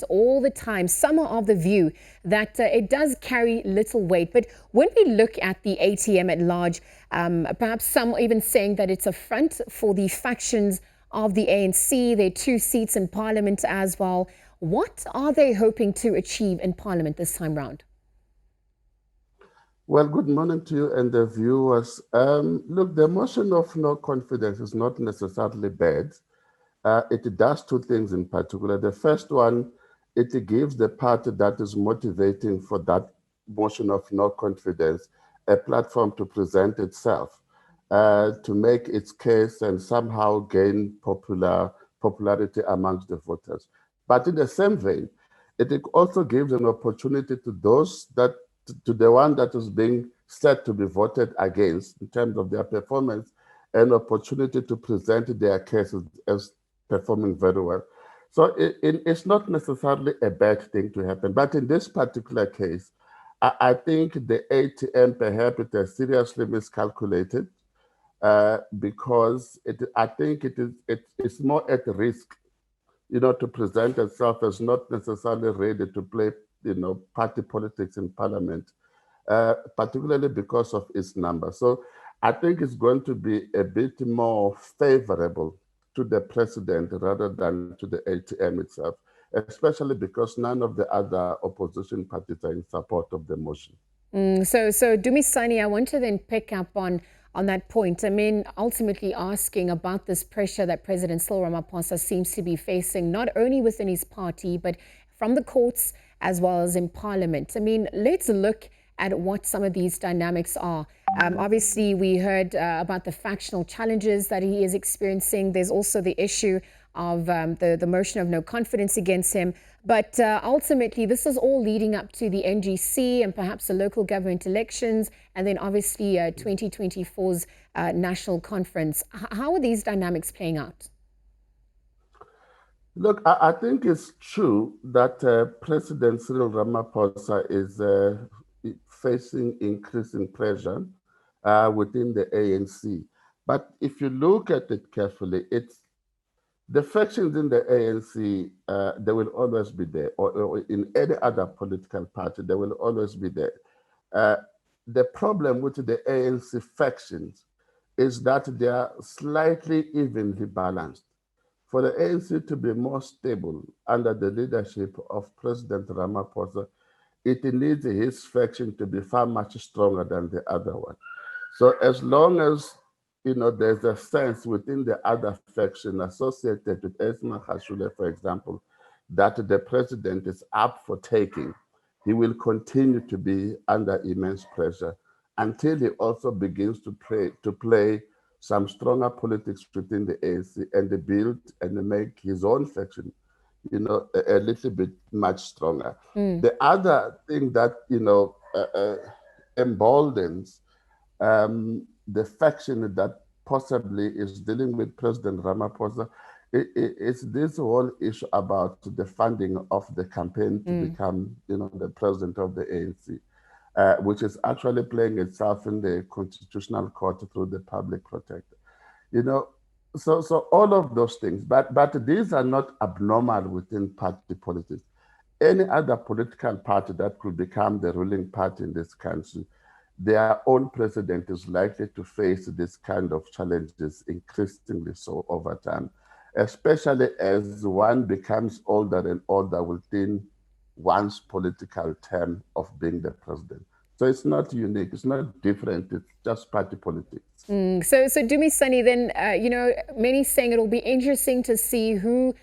all the time. Some are of the view that it does carry little weight. But when we look at the ATM at large, perhaps some even saying that it's a front for the factions of the ANC, their 2 seats in parliament as well. What are they hoping to achieve in parliament this time round? Well, good morning to you and the viewers. Look, the motion of no confidence is not necessarily bad. It does 2 things in particular. The first one, it gives the party that is motivating for that motion of no confidence a platform to present itself, to make its case and somehow gain popularity amongst the voters. But in the same vein, it also gives an opportunity to those to the one that is being said to be voted against in terms of their performance, an opportunity to present their cases as performing very well. So it's not necessarily a bad thing to happen. But in this particular case, I think the ATM perhaps it has seriously miscalculated because I think it's more at risk, to present itself as not necessarily ready to play, party politics in parliament, particularly because of its number. So I think it's going to be a bit more favorable to the president rather than to the ATM itself, especially because none of the other opposition parties are in support of the motion. So Dumisani, I want to then pick up on that point. I mean, ultimately asking about this pressure that President Cyril Ramaphosa seems to be facing, not only within his party, but from the courts as well as in parliament. I mean, let's look at what some of these dynamics are. Obviously, we heard about the factional challenges that he is experiencing. There's also the issue of the motion of no confidence against him. But ultimately, this is all leading up to the NGC and perhaps the local government elections, and then obviously 2024's national conference. How are these dynamics playing out? Look, I think it's true that President Cyril Ramaphosa is facing increasing pressure within the ANC. But if you look at it carefully, it's the factions in the ANC, they will always be there, or in any other political party, they will always be there. The problem with the ANC factions is that they are slightly evenly balanced. For the ANC to be more stable under the leadership of President Ramaphosa, it needs his faction to be far much stronger than the other one. So as long as there's a sense within the other faction associated with Esma Hashule, for example, that the president is up for taking, he will continue to be under immense pressure until he also begins to play some stronger politics within the ANC and build and make his own faction, a little bit much stronger. The other thing that, emboldens the faction that possibly is dealing with President Ramaphosa is this whole issue about the funding of the campaign to become, the president of the ANC, which is actually playing itself in the Constitutional Court through the public protector. So all of those things, but these are not abnormal within party politics. Any other political party that could become the ruling party in this country, their own president is likely to face this kind of challenges increasingly so over time, especially as one becomes older and older within one's political term of being the president. So it's not unique, it's not different, it's just party politics. So Dumisani, then, many saying it'll be interesting to see who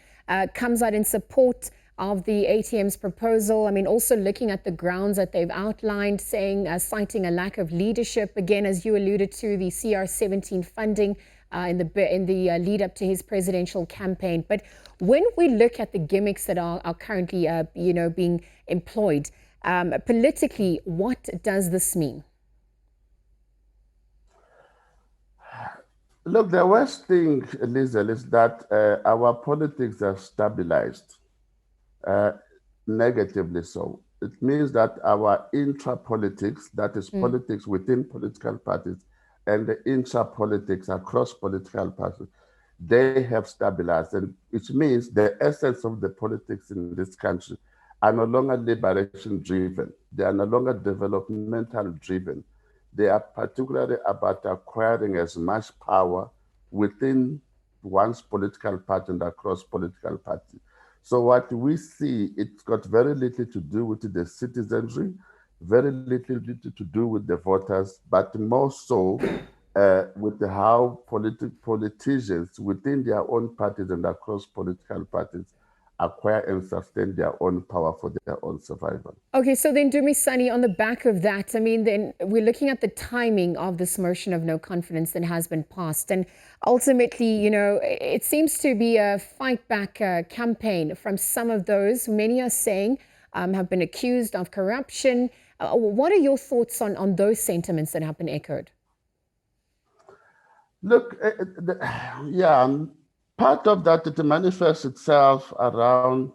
comes out in support of the ATM's proposal. I mean, also looking at the grounds that they've outlined, saying, citing a lack of leadership, again, as you alluded to, the CR17 funding in the lead up to his presidential campaign. But when we look at the gimmicks that are currently, being employed, politically, what does this mean? Look, the worst thing, Lizel, is that our politics are stabilized. Negatively so. It means that our intra-politics, that is politics within political parties, and the intra-politics across political parties, they have stabilized, and which means the essence of the politics in this country are no longer liberation driven. They are no longer developmental driven. They are particularly about acquiring as much power within one's political party and across political parties. So what we see, it's got very little to do with the citizenry, very little to do with the voters, but more so with how politicians within their own parties and across political parties acquire and sustain their own power for their own survival. Okay, so then Dumisani, on the back of that, I mean, then we're looking at the timing of this motion of no confidence that has been passed. And ultimately, you know, it seems to be a fight back campaign from some of those who many are saying have been accused of corruption. What are your thoughts on those sentiments that have been echoed? Look, part of that, it manifests itself around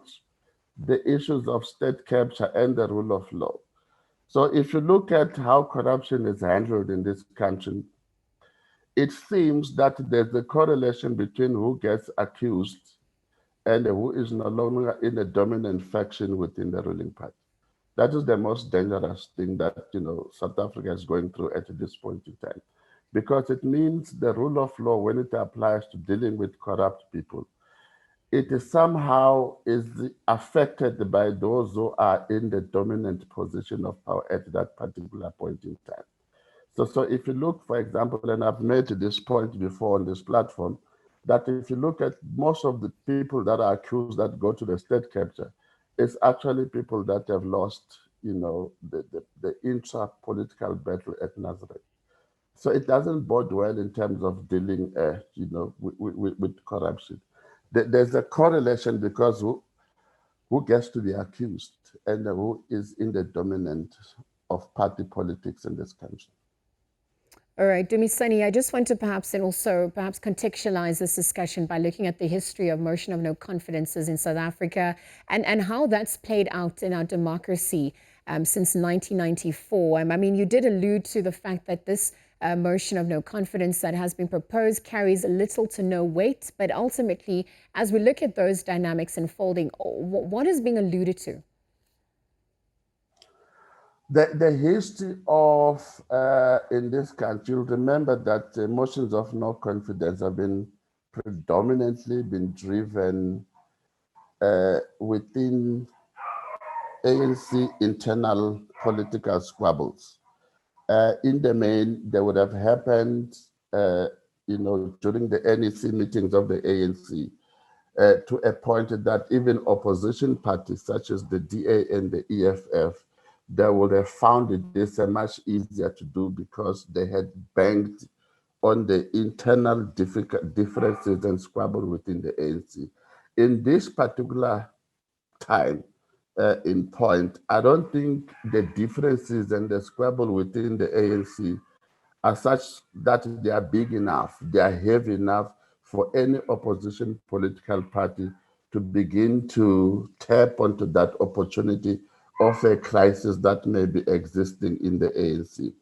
the issues of state capture and the rule of law. So if you look at how corruption is handled in this country, it seems that there's a correlation between who gets accused and who is no longer in a dominant faction within the ruling party. That is the most dangerous thing that South Africa is going through at this point in time, because it means the rule of law, when it applies to dealing with corrupt people, it is somehow is affected by those who are in the dominant position of power at that particular point in time. So if you look, for example, and I've made this point before on this platform, that if you look at most of the people that are accused that go to the state capture, it's actually people that have lost, the intra-political battle at Nazareth. So it doesn't bode well in terms of dealing, with corruption. There's a correlation because who gets to be accused and who is in the dominant of party politics in this country. All right, Dumisani, I just want to perhaps contextualize this discussion by looking at the history of motion of no confidences in South Africa and how that's played out in our democracy since 1994. I mean, you did allude to the fact that this motion of no confidence that has been proposed carries little to no weight, but ultimately, as we look at those dynamics unfolding, what is being alluded to? The history of, in this country, remember that motions of no confidence have been predominantly been driven within ANC internal political squabbles. In the main, they would have happened, during the NEC meetings of the ANC, to a point that even opposition parties such as the DA and the EFF, they would have found this much easier to do because they had banked on the internal differences and squabble within the ANC. In this particular time, in point, I don't think the differences and the squabble within the ANC are such that they are big enough, they are heavy enough for any opposition political party to begin to tap onto that opportunity of a crisis that may be existing in the ANC.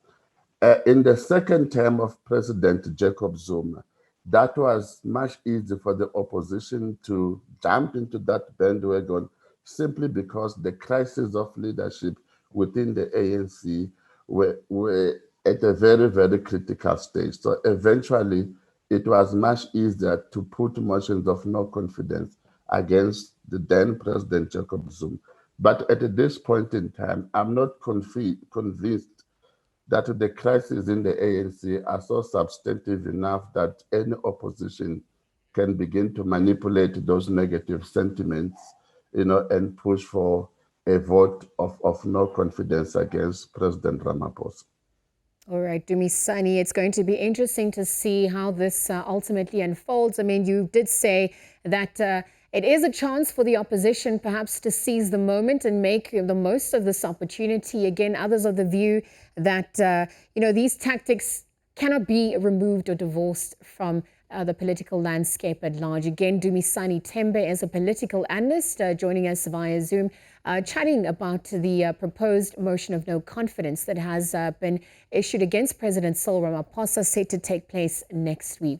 In the second term of President Jacob Zuma, that was much easier for the opposition to jump into that bandwagon simply because the crisis of leadership within the ANC were at a very, very critical stage. So eventually, it was much easier to put motions of no confidence against the then President Jacob Zuma. But at this point in time, I'm not convinced that the crises in the ANC are so substantive enough that any opposition can begin to manipulate those negative sentiments, and push for a vote of no confidence against President Ramaphosa. All right, Dumisani, it's going to be interesting to see how this ultimately unfolds. I mean, you did say that it is a chance for the opposition perhaps to seize the moment and make the most of this opportunity. Again, others of the view that, these tactics cannot be removed or divorced from the political landscape at large. Again, Dumisani Tembe is a political analyst joining us via Zoom, chatting about the proposed motion of no confidence that has been issued against President Cyril Ramaphosa, set to take place next week.